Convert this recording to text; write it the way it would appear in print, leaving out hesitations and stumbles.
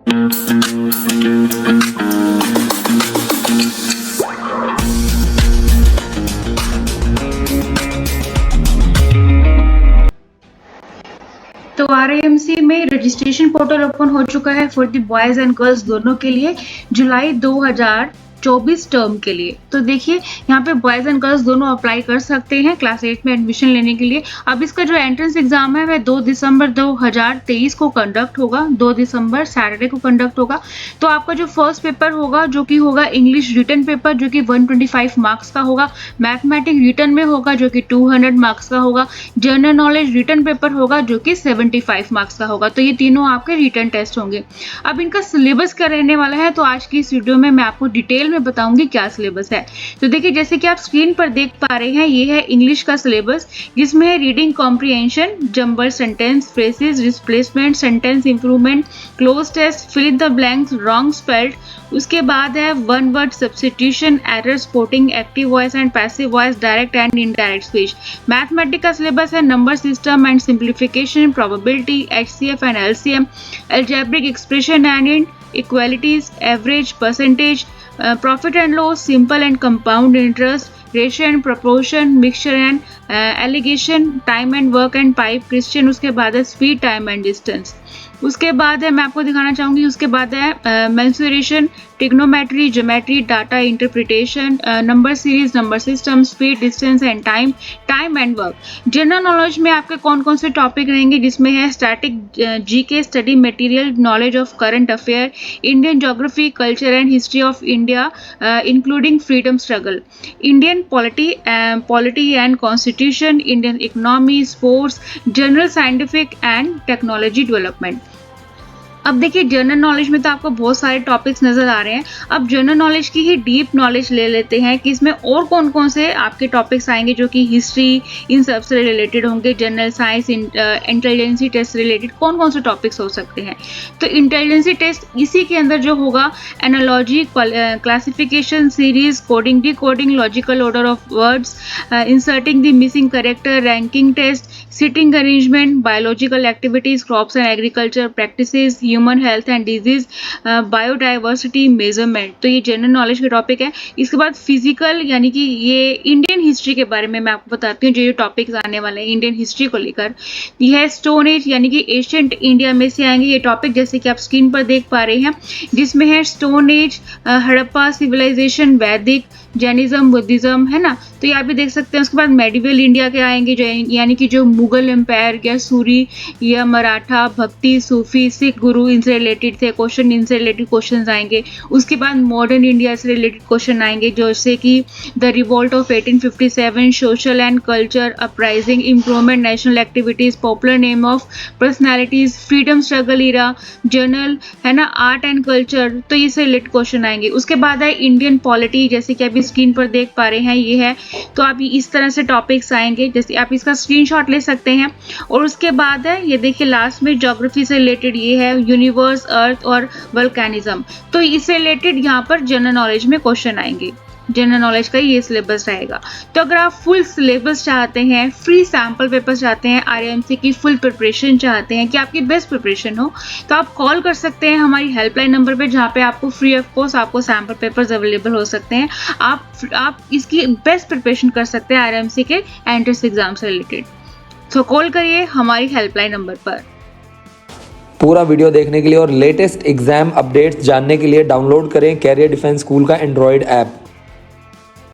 तो आरआईएमसी में registration portal open हो चुका है for the boys and girls दोनों के लिए जुलाई 2024 टर्म के लिए। तो देखिए यहाँ पे बॉयज़ एंड गर्ल्स दोनों अप्लाई कर सकते हैं क्लास 8 में एडमिशन लेने के लिए। अब इसका जो एंट्रेंस एग्जाम है वह 2 दिसंबर 2023 को कंडक्ट होगा, 2 दिसंबर सैटरडे को कंडक्ट होगा। तो आपका जो फर्स्ट पेपर होगा जो कि होगा इंग्लिश रिटन पेपर जो कि 125 मार्क्स का होगा, मैथमेटिक्स रिटन में होगा जो कि 200 मार्क्स का होगा, जनरल नॉलेज रिटन पेपर होगा जो कि 75 मार्क्स का होगा। तो ये तीनों आपके रिटन टेस्ट होंगे। अब इनका सिलेबस क्या रहने वाला है, तो आज की इस वीडियो में मैं आपको डिटेल में बताऊंगी क्या सिलेबस है। तो देखिए जैसे कि आप स्क्रीन पर देख पा रहे हैं, ये है इंग्लिश का सिलेबस जिसमें है reading comprehension, jumble sentence, phrases, replacement, sentence improvement, cloze test, fill in the blanks, wrong spelled. उसके बाद है one word substitution, error spotting, active voice and passive voice, direct and indirect speech. Mathematics का syllabus है number system and simplification, probability, HCF and LCM, algebraic expression and equalities, average, percentage, profit and loss, simple and compound interest, ratio and proportion, mixture and alligation, time and work and pipe question. उसके बाद है speed, time and distance. उसके बाद है मैं आपको दिखाना चाहूंगी, उसके बाद है mensuration, trigonometry, geometry, data interpretation, number series, number system, speed, distance and time, time and work. General knowledge में आपके कौन कौन से टॉपिक रहेंगे, जिसमें है static GK, study material, knowledge of current affair, Indian geography, culture and history of India including freedom struggle, Indian polity and constitution, Indian economy, sports, general scientific and technology development. अब देखिए general knowledge में तो आपको बहुत सारे topics नजर आ रहे हैं। अब जनरल नॉलेज की ही डीप नॉलेज ले लेते हैं कि इसमें और कौन कौन से आपके टॉपिक्स आएंगे जो कि हिस्ट्री इन सब से रिलेटेड होंगे, general science, intelligence test related कौन कौन से टॉपिक्स हो सकते हैं। तो इंटेलिजेंसी टेस्ट इसी के अंदर जो होगा, analogy, classification, series, coding, decoding, logical order of words, inserting the missing character, ranking test, sitting arrangement, biological activities, crops and agriculture practices, human health and disease, biodiversity measurement. तो ये general knowledge के topic है। इसके बाद physical यानी कि ये Indian history के बारे में मैं आपको बताती हूँ, जो ये टॉपिक्स आने वाले हैं इंडियन हिस्ट्री को लेकर। यह है स्टोन एज यानी कि एशियंट इंडिया में से आएंगे ये टॉपिक, जैसे कि आप स्क्रीन पर देख पा रहे हैं, जिसमें है स्टोन एज, हड़प्पा सिविलाइजेशन, वैदिक, जैनिज्म, बुद्धिज्म, है ना। तो ये आप भी देख सकते हैं। उसके बाद मेडिवल इंडिया के आएंगे जो यानी कि जो मुगल एम्पायर या सूरी या मराठा, भक्ति, सूफी, सिख गुरु, इनसे रिलेटेड थे क्वेश्चन, इनसे रिलेटेड क्वेश्चन आएंगे। उसके बाद मॉडर्न इंडिया से रिलेटेड क्वेश्चन आएंगे, जैसे कि the revolt of 1857, social and culture, uprising, improvement, national activities, popular name of personalities, freedom struggle era, journal, है ना, आर्ट एंड कल्चर। तो इससे रिलेटेड क्वेश्चन आएंगे। उसके बाद है इंडियन पॉलिटी, जैसे कि अभी स्क्रीन पर देख पा रहे हैं ये है। तो आप इस तरह से टॉपिक्स आएंगे, जैसे आप इसका स्क्रीनशॉट ले सकते हैं। और उसके बाद है ये देखिए लास्ट में ज्योग्राफी से रिलेटेड ये है, यूनिवर्स, अर्थ और वल्केनिज्म। तो इससे रिलेटेड यहाँ पर जनरल नॉलेज में क्वेश्चन आएंगे। जनरल नॉलेज का ये सिलेबस रहेगा। तो अगर आप फुल सिलेबस चाहते हैं, फ्री सैम्पल पेपर चाहते हैं, आरआईएमसी की फुल प्रिपरेशन चाहते हैं कि आपकी बेस्ट प्रिपरेशन हो, तो आप कॉल कर सकते हैं हमारी हेल्पलाइन नंबर पे, जहाँ पे आपको फ्री ऑफ कॉस्ट आपको सैम्पल पेपर्स अवेलेबल हो सकते हैं। आप इसकी बेस्ट प्रिपरेशन कर सकते हैं आरआईएमसी के एंट्रेंस एग्जाम से रिलेटेड। तो कॉल करिए हमारी हेल्पलाइन नंबर पर। पूरा वीडियो देखने के लिए और लेटेस्ट एग्जाम अपडेट्स जानने के लिए डाउनलोड करें कैरियर डिफेंस स्कूल का एंड्रॉयड ऐप।